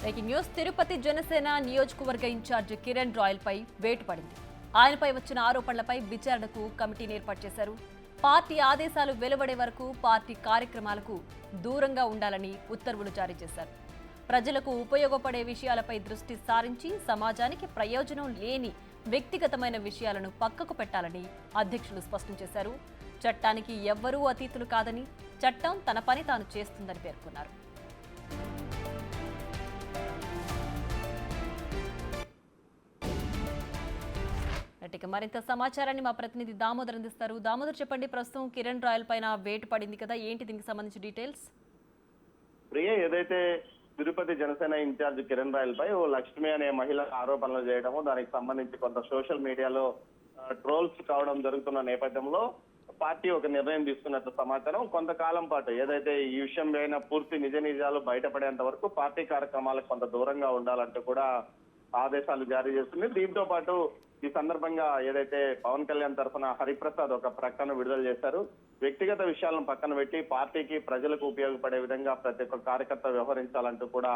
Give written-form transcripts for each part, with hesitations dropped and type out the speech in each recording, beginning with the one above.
Breaking news. Tirupati Janasena నియోజకవర్గ incharge Kiran royal పై వేటు పడింది. ఆయనపై వచ్చిన ఆరోపణలపై విచారణకు కమిటీని ఏర్పాటు చేశారు. పార్టీ ఆదేశాలు వెలువడే వరకు పార్టీ కార్యక్రమాలకు దూరంగా ఉండాలని ఉత్తర్వులు జారీ చేశారు. ప్రజలకు ఉపయోగపడే విషయాలపై దృష్టి సారించి సమాజానికి ప్రయోజనం లేని వ్యక్తిగతమైన విషయాలను పక్కకు పెట్టాలని అధ్యక్షులు స్పష్టం చేశారు. చట్టానికి ఎవ్వరూ అతీతులు కాదని, చట్టం తన పని తాను చేస్తుందని పేర్కొన్నారు. ఇక మరింత సమాచారాన్ని మా ప్రతినిధి దామోదర్ అందిస్తారు. దామోదర్, చెప్పండి, ప్రస్తుతం కిరణ్ రాయల్ పైన వేటు పడింది కదా, ఏంటి దీనికి సంబంధించి డీటెయిల్స్? ప్రియ, ఏదైతే తిరుపతి జనసేన ఇన్ఛార్జ్ కిరణ్ రాయల్ పై ఓ లక్ష్మి అనే మహిళ ఆరోపణలు చేయడము, దానికి సంబంధించి కొంత సోషల్ మీడియాలో ట్రోల్స్ కావడం జరుగుతున్న నేపథ్యంలో పార్టీ ఒక నిర్ణయం తీసుకున్నట్టు సమాచారం. కొంతకాలం పాటు ఏదైతే ఈ విషయం పైన పూర్తి నిజ నిజాలు బయటపడేంత వరకు పార్టీ కార్యక్రమాలకు కొంత దూరంగా ఉండాలంటూ కూడా ఆదేశాలు జారీ చేస్తుంది. దీంతో పాటు ఈ సందర్భంగా ఏదైతే పవన్ కళ్యాణ్ తరఫున హరిప్రసాద్ ఒక ప్రకటన విడుదల చేశారు. వ్యక్తిగత విషయాలను పక్కన పెట్టి పార్టీకి ప్రజలకు ఉపయోగపడే విధంగా ప్రతి ఒక్క కార్యకర్త వ్యవహరించాలంటూ కూడా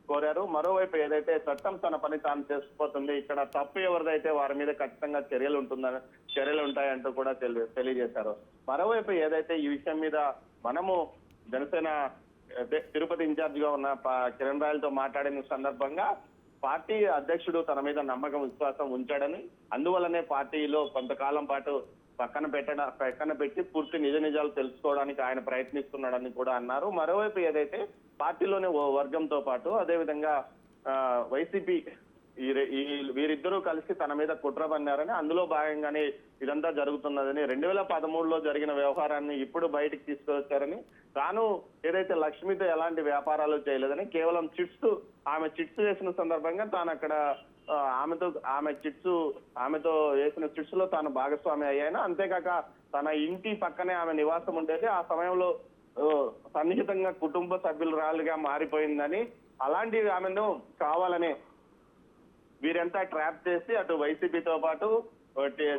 కోరారు. మరోవైపు ఏదైతే చట్టం తన పని తాను చేసుకుపోతుంది, ఇక్కడ తప్పు ఎవరిదైతే వారి మీద ఖచ్చితంగా చర్యలు ఉంటాయంటూ కూడా తెలియజేశారు. మరోవైపు ఏదైతే ఈ విషయం మీద మనము జనసేన తిరుపతి ఇన్ఛార్జ్ గా ఉన్న కిరణ్ రాయల్ తో మాట్లాడిన సందర్భంగా పార్టీ అధ్యక్షుడు తన మీద నమ్మకం విశ్వాసం ఉంచాడని, అందువల్లనే పార్టీలో కొంతకాలం పాటు పక్కన పెట్టి పూర్తి నిజ నిజాలు తెలుసుకోవడానికి ఆయన ప్రయత్నిస్తున్నాడని కూడా అన్నారు. మరోవైపు ఏదైతే పార్టీలోని ఓ వర్గంతో పాటు అదేవిధంగా వైసీపీ వీరిద్దరూ కలిసి తన మీద కుట్ర పన్నారని, అందులో భాగంగానే ఇదంతా జరుగుతున్నదని, 2013లో జరిగిన వ్యవహారాన్ని ఇప్పుడు బయటికి తీసుకొచ్చారని, తాను ఏదైతే లక్ష్మితో ఎలాంటి వ్యాపారాలు చేయలేదని, కేవలం ఆమె చిట్స్ వేసిన సందర్భంగా తాను అక్కడ ఆమెతో వేసిన చిట్స్ లో తాను భాగస్వామి అయ్యాను. అంతేకాక తన ఇంటి పక్కనే ఆమె నివాసం ఉండేది. ఆ సమయంలో సన్నిహితంగా కుటుంబ సభ్యులుగా మారిపోయిందని, అలాంటివి ఆమెను కావాలని వీరంతా ట్రాప్ చేసి అటు వైసీపీతో పాటు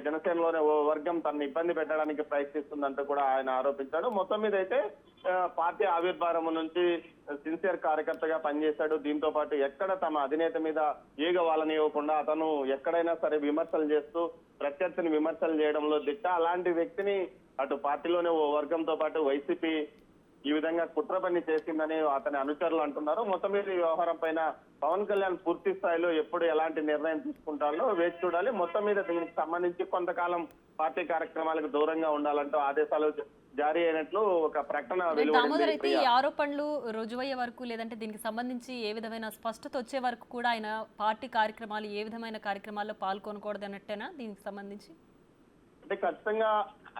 జనసేనలోనే ఓ వర్గం తనను ఇబ్బంది పెట్టడానికి ప్రయత్నిస్తుందంటూ కూడా ఆయన ఆరోపించాడు. మొత్తం మీద అయితే పార్టీ ఆవిర్భావం నుంచి సిన్సియర్ కార్యకర్తగా పనిచేశాడు. దీంతో పాటు ఎక్కడ తమ అధినేత మీద ఈగ వాళ్ళనివ్వకుండా అతను ఎక్కడైనా సరే విమర్శలు చేస్తూ ప్రత్యర్థిని విమర్శలు చేయడంలో దిట్ట. అలాంటి వ్యక్తిని అటు పార్టీలోనే ఓ వర్గంతో పాటు వైసీపీ ఈ విధంగా కుట్ర పని చేసిందని అతని అనుచరులు అంటున్నారు. మొత్తం మీద ఈ వ్యవహారం పైన పవన్ కళ్యాణ్ పూర్తి స్థాయిలో ఎప్పుడు ఎలాంటి నిర్ణయం తీసుకుంటారో వేచి చూడాలి. మొత్తం మీద దీనికి సంబంధించి కొంతకాలం పార్టీ కార్యక్రమాలకు దూరంగా ఉండాలంటూ ఆదేశాలు జారీ అయినట్లు ఒక ప్రకటన వెలువడింది. ఈ ఆరోపణలు రుజువయ్యే వరకు, లేదంటే దీనికి సంబంధించి ఏ విధమైన స్పష్టత వచ్చే వరకు కూడా ఆయన పార్టీ కార్యక్రమాలు ఏ విధమైన కార్యక్రమాల్లో పాల్గొనకూడదు అన్నట్టేనా దీనికి సంబంధించి? అంటే ఖచ్చితంగా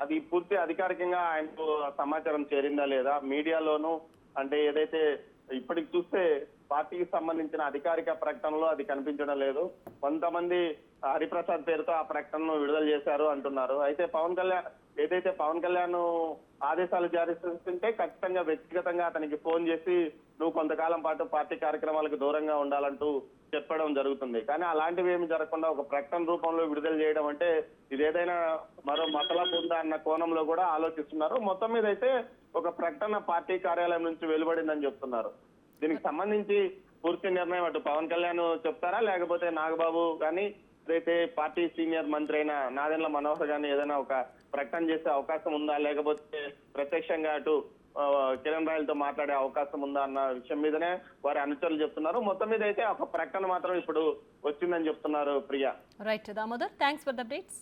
అది పూర్తి అధికారికంగా ఆయనకు సమాచారం చేరిందా లేదా, మీడియాలోనూ అంటే ఏదైతే ఇప్పటికి చూస్తే పార్టీకి సంబంధించిన అధికారిక ప్రకటనలో అది కనిపించడం లేదు. కొంతమంది హరిప్రసాద్ పేరుతో ఆ ప్రకటనను విడుదల చేశారు అంటున్నారు. అయితే పవన్ కళ్యాణ్ ఆదేశాలు జారీ చేస్తుంటే ఖచ్చితంగా వ్యక్తిగతంగా అతనికి ఫోన్ చేసి నువ్వు కొంతకాలం పాటు పార్టీ కార్యక్రమాలకు దూరంగా ఉండాలంటూ చెప్పడం జరుగుతుంది. కానీ అలాంటివి ఏమి జరగకుండా ఒక ప్రకటన రూపంలో విడుదల చేయడం అంటే ఇదేదైనా మరో మతలబు ఉందా అన్న కోణంలో కూడా ఆలోచిస్తున్నారు. మొత్తం మీద అయితే ఒక ప్రకటన పార్టీ కార్యాలయం నుంచి వెలువడిందని చెప్తున్నారు. దీనికి సంబంధించి పూర్తి నిర్ణయం అటు పవన్ కళ్యాణ్ చెప్తారా, లేకపోతే నాగబాబు కానీ అయితే పార్టీ సీనియర్ మంత్రి అయిన నాదెండ్ల మనోహర్ గాని ఏదైనా ఒక ప్రకటన చేసే అవకాశం ఉందా, లేకపోతే ప్రత్యక్షంగా అటు కిరణ్ రాయల్ తో మాట్లాడే అవకాశం ఉందా అన్న విషయం మీదనే వారి అనుచరులు చెప్తున్నారు. మొత్తం మీద అయితే ఒక ప్రకటన మాత్రం ఇప్పుడు వచ్చిందని చెప్తున్నారు. Priya. Right Damodar, thanks for the updates.